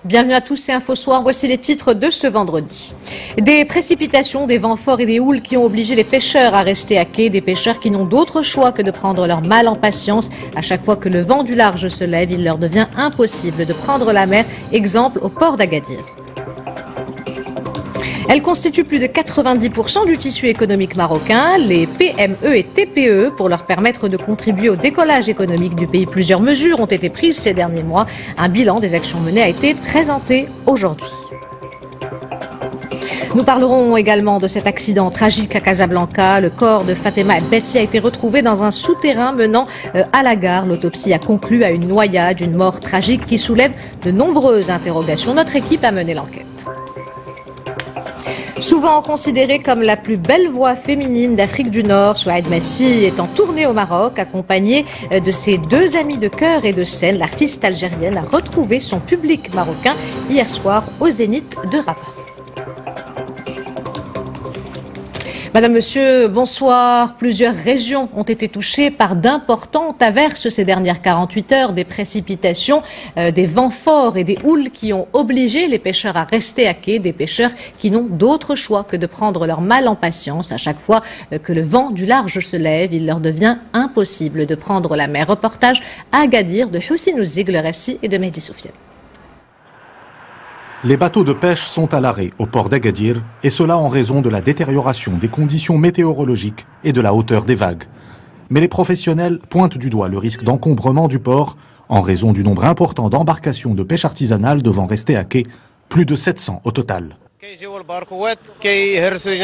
Bienvenue à tous, c'est Info Soir. Voici les titres de ce vendredi. Des précipitations, des vents forts et des houles qui ont obligé les pêcheurs à rester à quai. Des pêcheurs qui n'ont d'autre choix que de prendre leur mal en patience. À chaque fois que le vent du large se lève, il leur devient impossible de prendre la mer. Exemple au port d'Agadir. Elle constitue plus de 90% du tissu économique marocain. Les PME et TPE, pour leur permettre de contribuer au décollage économique du pays, plusieurs mesures ont été prises ces derniers mois. Un bilan des actions menées a été présenté aujourd'hui. Nous parlerons également de cet accident tragique à Casablanca. Le corps de Fatima El-Bessi a été retrouvé dans un souterrain menant à la gare. L'autopsie a conclu à une noyade, une mort tragique qui soulève de nombreuses interrogations. Notre équipe a mené l'enquête. Souvent considérée comme la plus belle voix féminine d'Afrique du Nord, Souaïd Massi est en tournée au Maroc, accompagnée de ses deux amis de cœur et de scène. L'artiste algérienne a retrouvé son public marocain hier soir au Zénith de Rabat. Madame, Monsieur, bonsoir. Plusieurs régions ont été touchées par d'importantes averses ces dernières 48 heures, des précipitations, des vents forts et des houles qui ont obligé les pêcheurs à rester à quai, des pêcheurs qui n'ont d'autre choix que de prendre leur mal en patience. À chaque fois que le vent du large se lève, il leur devient impossible de prendre la mer. Reportage à Agadir de Houssine Ouzig, le récit et de Mehdi Soufiane. Les bateaux de pêche sont à l'arrêt au port d'Agadir, et cela en raison de la détérioration des conditions météorologiques et de la hauteur des vagues. Mais les professionnels pointent du doigt le risque d'encombrement du port en raison du nombre important d'embarcations de pêche artisanale devant rester à quai, plus de 700 au total.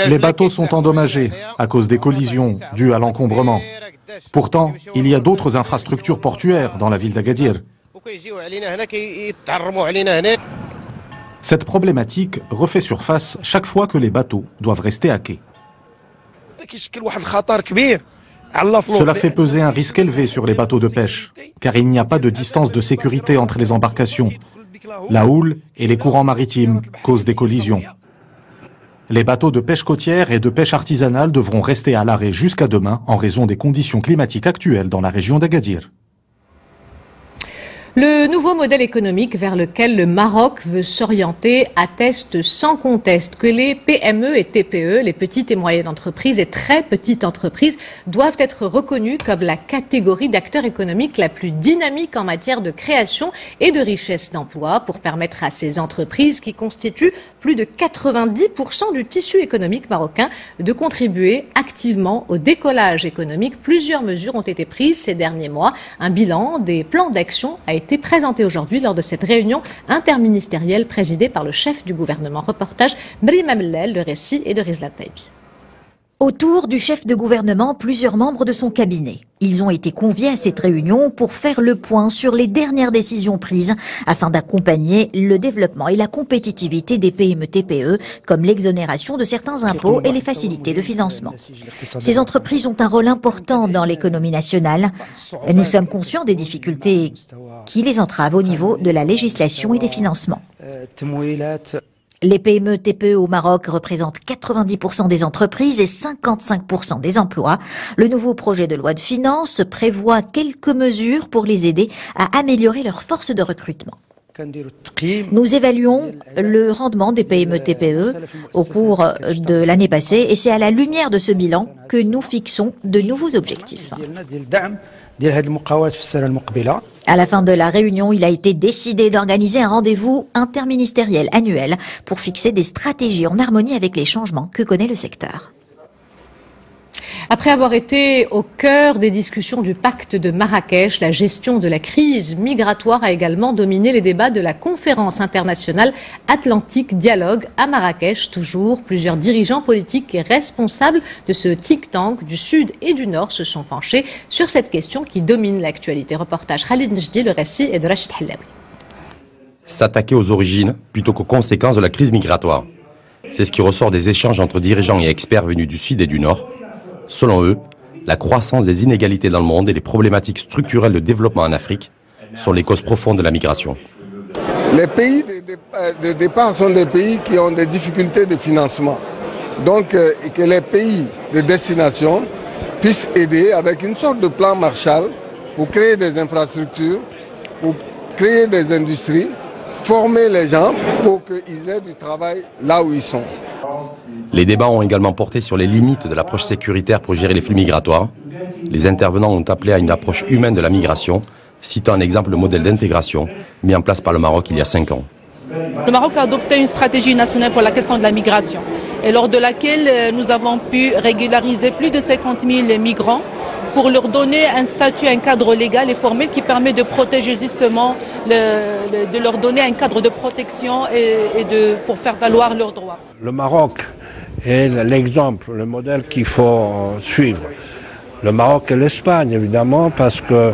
Les bateaux sont endommagés à cause des collisions dues à l'encombrement. Pourtant, il y a d'autres infrastructures portuaires dans la ville d'Agadir. Cette problématique refait surface chaque fois que les bateaux doivent rester à quai. Cela fait peser un risque élevé sur les bateaux de pêche, car il n'y a pas de distance de sécurité entre les embarcations. La houle et les courants maritimes causent des collisions. Les bateaux de pêche côtière et de pêche artisanale devront rester à l'arrêt jusqu'à demain en raison des conditions climatiques actuelles dans la région d'Agadir. Le nouveau modèle économique vers lequel le Maroc veut s'orienter atteste sans conteste que les PME et TPE, les petites et moyennes entreprises et très petites entreprises, doivent être reconnues comme la catégorie d'acteurs économiques la plus dynamique en matière de création et de richesse d'emploi pour permettre à ces entreprises qui constituent plus de 90% du tissu économique marocain de contribuer activement au décollage économique. Plusieurs mesures ont été prises ces derniers mois. Un bilan des plans d'action a été présenté aujourd'hui lors de cette réunion interministérielle présidée par le chef du gouvernement. Reportage Brima Mellel, le récit et de Rizla Taibi. Autour du chef de gouvernement, plusieurs membres de son cabinet. Ils ont été conviés à cette réunion pour faire le point sur les dernières décisions prises afin d'accompagner le développement et la compétitivité des PME-TPE, comme l'exonération de certains impôts et les facilités de financement. Ces entreprises ont un rôle important dans l'économie nationale. Nous sommes conscients des difficultés qui les entravent au niveau de la législation et des financements. Les PME-TPE au Maroc représentent 90% des entreprises et 55% des emplois. Le nouveau projet de loi de finances prévoit quelques mesures pour les aider à améliorer leur force de recrutement. Nous évaluons le rendement des PME-TPE au cours de l'année passée et c'est à la lumière de ce bilan que nous fixons de nouveaux objectifs. À la fin de la réunion, il a été décidé d'organiser un rendez-vous interministériel annuel pour fixer des stratégies en harmonie avec les changements que connaît le secteur. Après avoir été au cœur des discussions du pacte de Marrakech, la gestion de la crise migratoire a également dominé les débats de la conférence internationale Atlantique Dialogue à Marrakech. Toujours, plusieurs dirigeants politiques et responsables de ce think tank du Sud et du Nord se sont penchés sur cette question qui domine l'actualité. Reportage Khalid Njdi, le récit et de Rachid Hallaoui. S'attaquer aux origines plutôt qu'aux conséquences de la crise migratoire. C'est ce qui ressort des échanges entre dirigeants et experts venus du Sud et du Nord. Selon eux, la croissance des inégalités dans le monde et les problématiques structurelles de développement en Afrique sont les causes profondes de la migration. Les pays de départ sont des pays qui ont des difficultés de financement. Donc, que les pays de destination puisse aider avec une sorte de plan Marshall pour créer des infrastructures, pour créer des industries, former les gens pour qu'ils aient du travail là où ils sont. Les débats ont également porté sur les limites de l'approche sécuritaire pour gérer les flux migratoires. Les intervenants ont appelé à une approche humaine de la migration, citant un exemple le modèle d'intégration mis en place par le Maroc il y a 5 ans. Le Maroc a adopté une stratégie nationale pour la question de la migration, et lors de laquelle nous avons pu régulariser plus de 50 000 migrants pour leur donner un statut, un cadre légal et formel qui permet de protéger justement, de leur donner un cadre de protection pour faire valoir leurs droits. Le Maroc est l'exemple, le modèle qu'il faut suivre. Le Maroc et l'Espagne, évidemment, parce que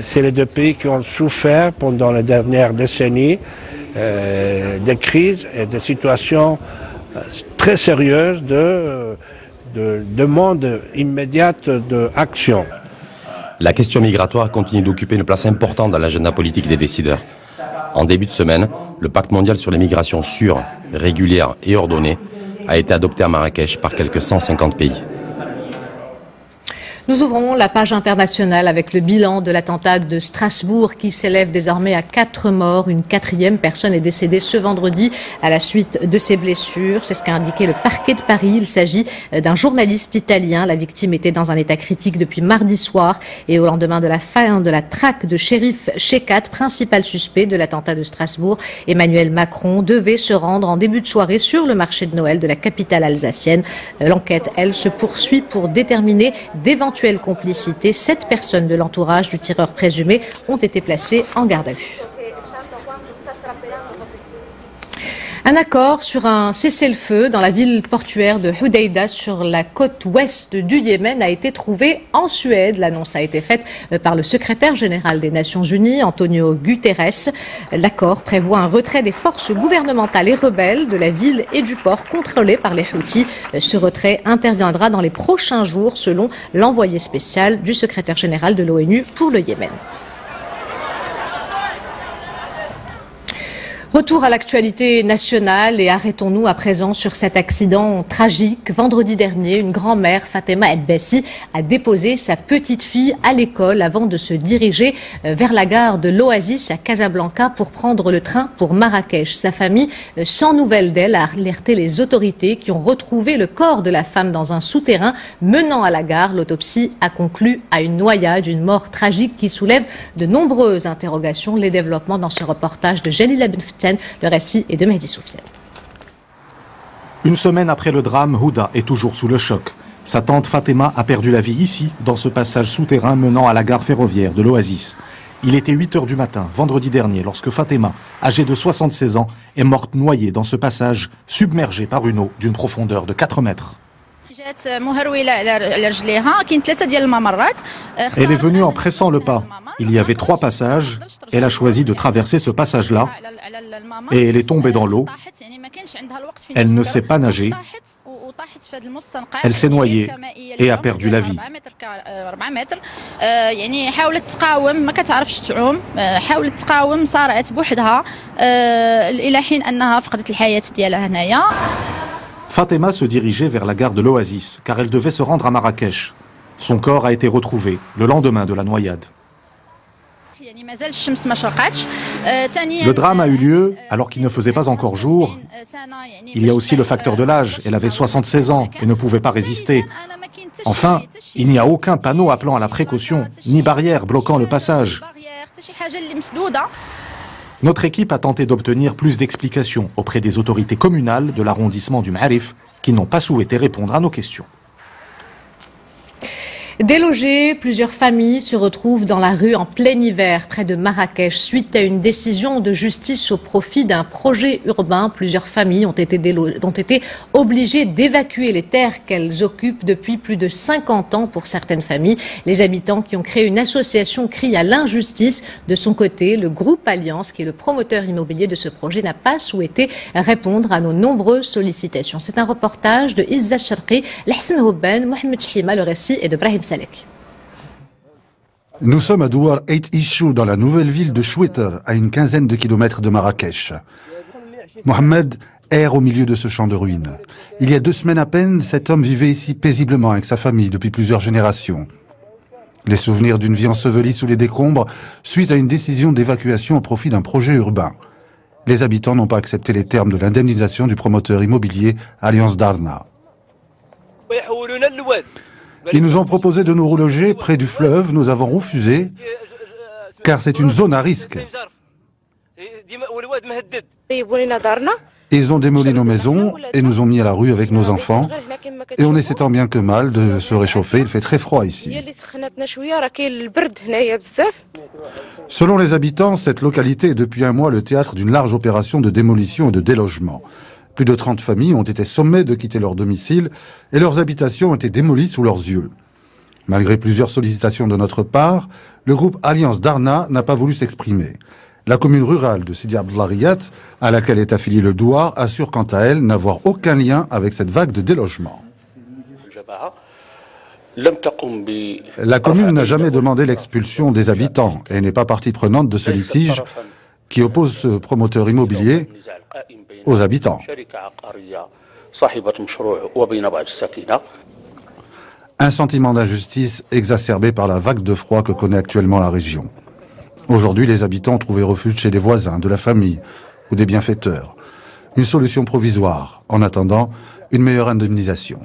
c'est les deux pays qui ont souffert pendant les dernières décennies des crises et des situations très sérieuses de demande immédiate d'action. La question migratoire continue d'occuper une place importante dans l'agenda politique des décideurs. En début de semaine, le pacte mondial sur les migrations sûres, régulières et ordonnées a été adopté à Marrakech par quelques 150 pays. Nous ouvrons la page internationale avec le bilan de l'attentat de Strasbourg qui s'élève désormais à 4 morts. Une 4e personne est décédée ce vendredi à la suite de ses blessures. C'est ce qu'a indiqué le parquet de Paris. Il s'agit d'un journaliste italien. La victime était dans un état critique depuis mardi soir et au lendemain de la fin de la traque de Chérif Shekat, principal suspect de l'attentat de Strasbourg, Emmanuel Macron devait se rendre en début de soirée sur le marché de Noël de la capitale alsacienne. L'enquête, elle, se poursuit pour déterminer d'éventuelles complicité. 7 personnes de l'entourage du tireur présumé ont été placées en garde à vue. Un accord sur un cessez-le-feu dans la ville portuaire de Hodeïda sur la côte ouest du Yémen a été trouvé en Suède. L'annonce a été faite par le secrétaire général des Nations Unies, Antonio Guterres. L'accord prévoit un retrait des forces gouvernementales et rebelles de la ville et du port contrôlés par les Houthis. Ce retrait interviendra dans les prochains jours selon l'envoyé spécial du secrétaire général de l'ONU pour le Yémen. Retour à l'actualité nationale et arrêtons-nous à présent sur cet accident tragique. Vendredi dernier, une grand-mère, Fatema El-Bessi, a déposé sa petite fille à l'école avant de se diriger vers la gare de l'Oasis à Casablanca pour prendre le train pour Marrakech. Sa famille, sans nouvelles d'elle, a alerté les autorités qui ont retrouvé le corps de la femme dans un souterrain menant à la gare. L'autopsie a conclu à une noyade, une mort tragique qui soulève de nombreuses interrogations. Les développements dans ce reportage de Jalila Ben Ften. Le récit est de Mehdi Soufiane. Une semaine après le drame, Houda est toujours sous le choc. Sa tante Fatema a perdu la vie ici, dans ce passage souterrain menant à la gare ferroviaire de l'Oasis. Il était 8 h du matin, vendredi dernier, lorsque Fatema, âgée de 76 ans, est morte noyée dans ce passage, submergée par une eau d'une profondeur de 4 mètres. Elle est venue en pressant le pas. Il y avait 3 passages. Elle a choisi de traverser ce passage-là et elle est tombée dans l'eau. Elle ne sait pas nager. Elle s'est noyée et a perdu la vie. Fatema se dirigeait vers la gare de l'Oasis car elle devait se rendre à Marrakech. Son corps a été retrouvé le lendemain de la noyade. Le drame a eu lieu alors qu'il ne faisait pas encore jour. Il y a aussi le facteur de l'âge. Elle avait 76 ans et ne pouvait pas résister. Enfin, il n'y a aucun panneau appelant à la précaution, ni barrière bloquant le passage. Notre équipe a tenté d'obtenir plus d'explications auprès des autorités communales de l'arrondissement du Ma'arif qui n'ont pas souhaité répondre à nos questions. Délogées, plusieurs familles se retrouvent dans la rue en plein hiver près de Marrakech suite à une décision de justice au profit d'un projet urbain. Plusieurs familles ont été obligées d'évacuer les terres qu'elles occupent depuis plus de 50 ans pour certaines familles. Les habitants qui ont créé une association crient à l'injustice. De son côté, le groupe Alliance, qui est le promoteur immobilier de ce projet, n'a pas souhaité répondre à nos nombreuses sollicitations. C'est un reportage de Izza Sharqi, Lahsen Houben, Mohamed Chihima, le récit est de Brahim Salek. Nous sommes à Douar 8 Ichou, dans la nouvelle ville de Choueter, à une quinzaine de kilomètres de Marrakech. Mohamed erre au milieu de ce champ de ruines. Il y a 2 semaines à peine, cet homme vivait ici paisiblement avec sa famille depuis plusieurs générations. Les souvenirs d'une vie ensevelie sous les décombres suite à une décision d'évacuation au profit d'un projet urbain. Les habitants n'ont pas accepté les termes de l'indemnisation du promoteur immobilier Alliance Darna. Ils nous ont proposé de nous reloger près du fleuve, nous avons refusé, car c'est une zone à risque. Ils ont démoli nos maisons et nous ont mis à la rue avec nos enfants. Et on essaie tant bien que mal de se réchauffer, il fait très froid ici. Selon les habitants, cette localité est depuis un mois le théâtre d'une large opération de démolition et de délogement. Plus de 30 familles ont été sommées de quitter leur domicile et leurs habitations ont été démolies sous leurs yeux. Malgré plusieurs sollicitations de notre part, le groupe Alliance Darna n'a pas voulu s'exprimer. La commune rurale de Sidi Abdellah, à laquelle est affilié le Douar, assure quant à elle n'avoir aucun lien avec cette vague de délogement. La commune n'a jamais demandé l'expulsion des habitants et n'est pas partie prenante de ce litige qui oppose ce promoteur immobilier aux habitants. Un sentiment d'injustice exacerbé par la vague de froid que connaît actuellement la région. Aujourd'hui, les habitants ont trouvé refuge chez des voisins, de la famille ou des bienfaiteurs. Une solution provisoire, en attendant une meilleure indemnisation.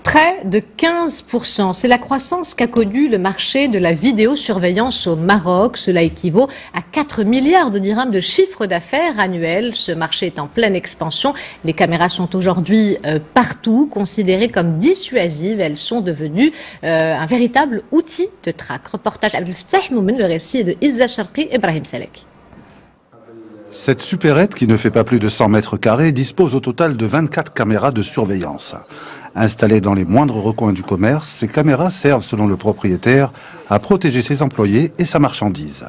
Près de 15%, c'est la croissance qu'a connue le marché de la vidéosurveillance au Maroc. Cela équivaut à 4 milliards de dirhams de chiffre d'affaires annuel. Ce marché est en pleine expansion. Les caméras sont aujourd'hui partout, considérées comme dissuasives. Elles sont devenues un véritable outil de traque. Reportage Abdel Fattah Moumen, le récit de Izza Sharqi, Ibrahim Salek. Cette supérette, qui ne fait pas plus de 100 mètres carrés, dispose au total de 24 caméras de surveillance. Installées dans les moindres recoins du commerce, ces caméras servent, selon le propriétaire, à protéger ses employés et sa marchandise.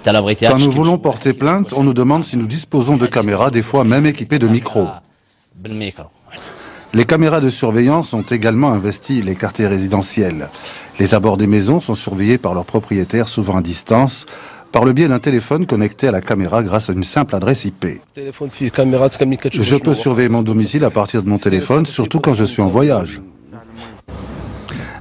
Quand nous voulons porter plainte, on nous demande si nous disposons de caméras, des fois même équipées de micros. Les caméras de surveillance ont également investi les quartiers résidentiels. Les abords des maisons sont surveillés par leurs propriétaires, souvent à distance, par le biais d'un téléphone connecté à la caméra grâce à une simple adresse IP. Je peux surveiller mon domicile à partir de mon téléphone, surtout quand je suis en voyage.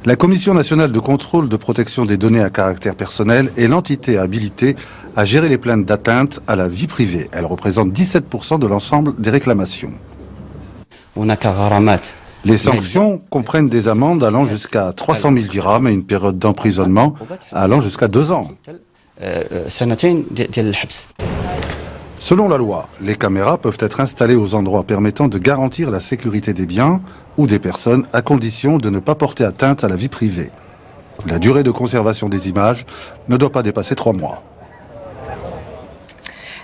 La Commission nationale de contrôle de protection des données à caractère personnel est l'entité habilitée à gérer les plaintes d'atteinte à la vie privée. Elle représente 17% de l'ensemble des réclamations. Les sanctions comprennent des amendes allant jusqu'à 300 000 dirhams et une période d'emprisonnement allant jusqu'à 2 ans. Selon la loi, les caméras peuvent être installées aux endroits permettant de garantir la sécurité des biens ou des personnes à condition de ne pas porter atteinte à la vie privée. La durée de conservation des images ne doit pas dépasser 3 mois.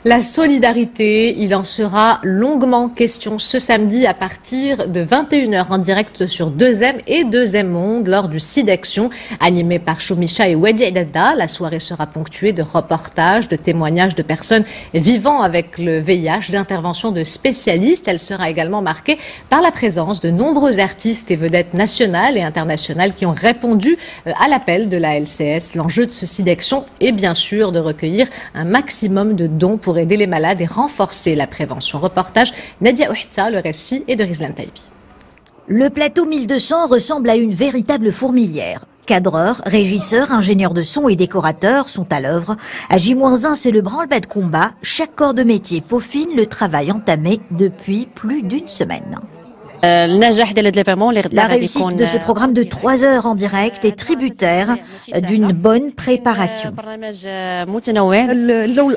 La solidarité, il en sera longuement question ce samedi à partir de 21h en direct sur 2M et 2M Monde lors du SIDAction animé par Choumicha et Wadi Dada. La soirée sera ponctuée de reportages, de témoignages de personnes vivant avec le VIH, d'interventions de spécialistes. Elle sera également marquée par la présence de nombreux artistes et vedettes nationales et internationales qui ont répondu à l'appel de la LCS. L'enjeu de ce SIDAction est bien sûr de recueillir un maximum de dons pour aider les malades et renforcer la prévention. Reportage Nadia Ouhta, le récit est de Rizlan Taibi. Le plateau 1200 ressemble à une véritable fourmilière. Cadreurs, régisseurs, ingénieurs de son et décorateurs sont à l'œuvre. À J-1, c'est le branle-bas de combat. Chaque corps de métier peaufine le travail entamé depuis plus d'une semaine. La réussite de ce programme de 3 heures en direct est tributaire d'une bonne préparation.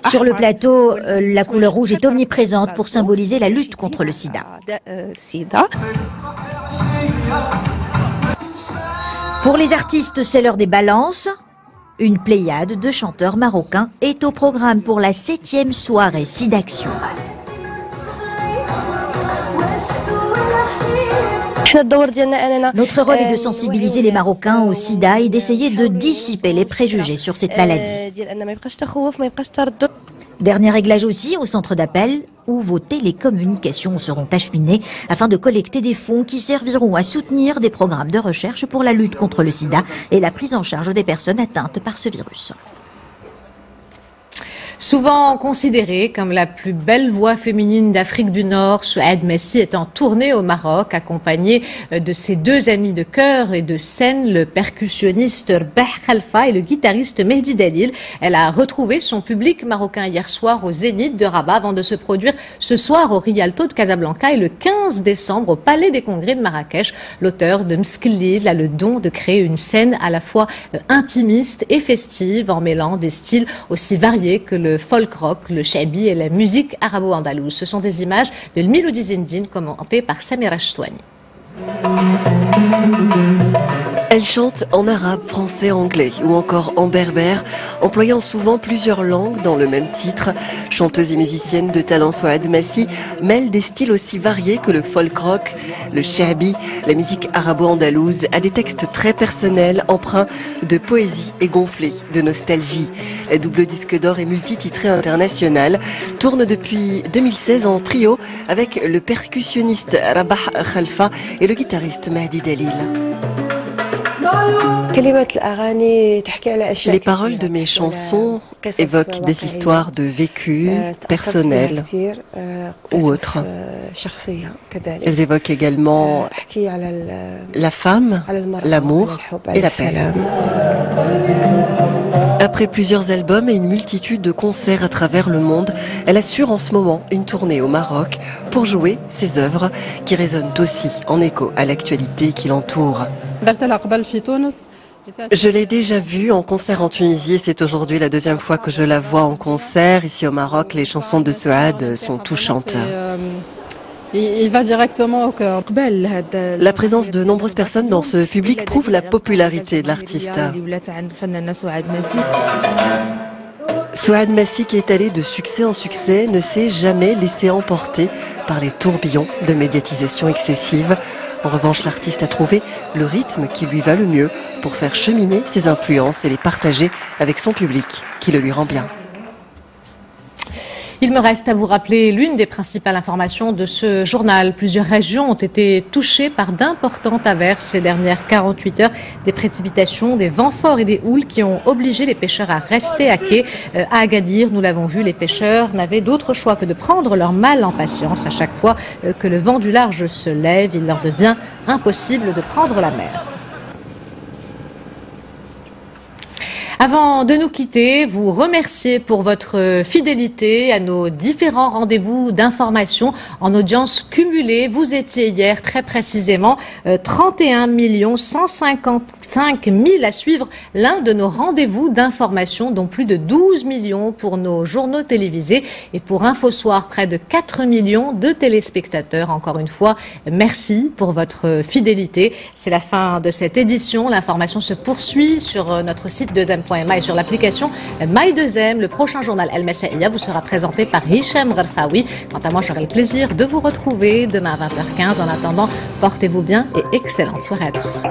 Sur le plateau, la couleur rouge est omniprésente pour symboliser la lutte contre le sida. Pour les artistes, c'est l'heure des balances. Une pléiade de chanteurs marocains est au programme pour la 7e soirée SIDAction. Notre rôle est de sensibiliser les Marocains au sida et d'essayer de dissiper les préjugés sur cette maladie. Dernier réglage aussi au centre d'appel où vos télécommunications seront acheminées afin de collecter des fonds qui serviront à soutenir des programmes de recherche pour la lutte contre le sida et la prise en charge des personnes atteintes par ce virus. Souvent considérée comme la plus belle voix féminine d'Afrique du Nord, Souad Messi est en tournée au Maroc, accompagnée de ses deux amis de cœur et de scène, le percussionniste Rabah Khalfa et le guitariste Mehdi Dalil. Elle a retrouvé son public marocain hier soir au Zénith de Rabat avant de se produire ce soir au Rialto de Casablanca et le 15 décembre au Palais des Congrès de Marrakech. L'auteur de Mskellid a le don de créer une scène à la fois intimiste et festive en mêlant des styles aussi variés que le folk rock, le shabi et la musique arabo-andalouse. Ce sont des images de Miloudi Zindine commentées par Samira Chtouani. Elle chante en arabe, français, anglais ou encore en berbère, employant souvent plusieurs langues dans le même titre. Chanteuse et musicienne de talent, Souad Messi mêle des styles aussi variés que le folk rock, le shabi, la musique arabo-andalouse, à des textes très personnels, empreints de poésie et gonflés de nostalgie. La double disque d'or et multititrée internationale tourne depuis 2016 en trio avec le percussionniste Rabah Khalfa et le guitariste Mehdi Dalil. Les paroles de mes chansons évoquent des histoires de vécu, personnelles ou autres. Elles évoquent également la femme, l'amour et la paix. Après plusieurs albums et une multitude de concerts à travers le monde, elle assure en ce moment une tournée au Maroc pour jouer ses œuvres qui résonnent aussi en écho à l'actualité qui l'entoure. Je l'ai déjà vue en concert en Tunisie et c'est aujourd'hui la deuxième fois que je la vois en concert. Ici au Maroc, les chansons de Souad sont touchantes. Il va directement au cœur. La présence de nombreuses personnes dans ce public prouve la popularité de l'artiste. Souad Messi, qui est allé de succès en succès, ne s'est jamais laissé emporter par les tourbillons de médiatisation excessive. En revanche, l'artiste a trouvé le rythme qui lui va le mieux pour faire cheminer ses influences et les partager avec son public, qui le lui rend bien. Il me reste à vous rappeler l'une des principales informations de ce journal. Plusieurs régions ont été touchées par d'importantes averses ces dernières 48 heures. Des précipitations, des vents forts et des houles qui ont obligé les pêcheurs à rester à quai. À Agadir, nous l'avons vu, les pêcheurs n'avaient d'autre choix que de prendre leur mal en patience. À chaque fois que le vent du large se lève, il leur devient impossible de prendre la mer. Avant de nous quitter, vous remercier pour votre fidélité à nos différents rendez-vous d'information en audience cumulée. Vous étiez hier très précisément 31 155 000 à suivre l'un de nos rendez-vous d'information, dont plus de 12 millions pour nos journaux télévisés et pour InfoSoir, près de 4 millions de téléspectateurs. Encore une fois, merci pour votre fidélité. C'est la fin de cette édition. L'information se poursuit sur notre site 2M.ma et sur l'application My2M. Le prochain journal El Messaïa vous sera présenté par Hicham Gharfaoui. Quant à moi, j'aurai le plaisir de vous retrouver demain à 20h15. En attendant, portez-vous bien et excellente soirée à tous.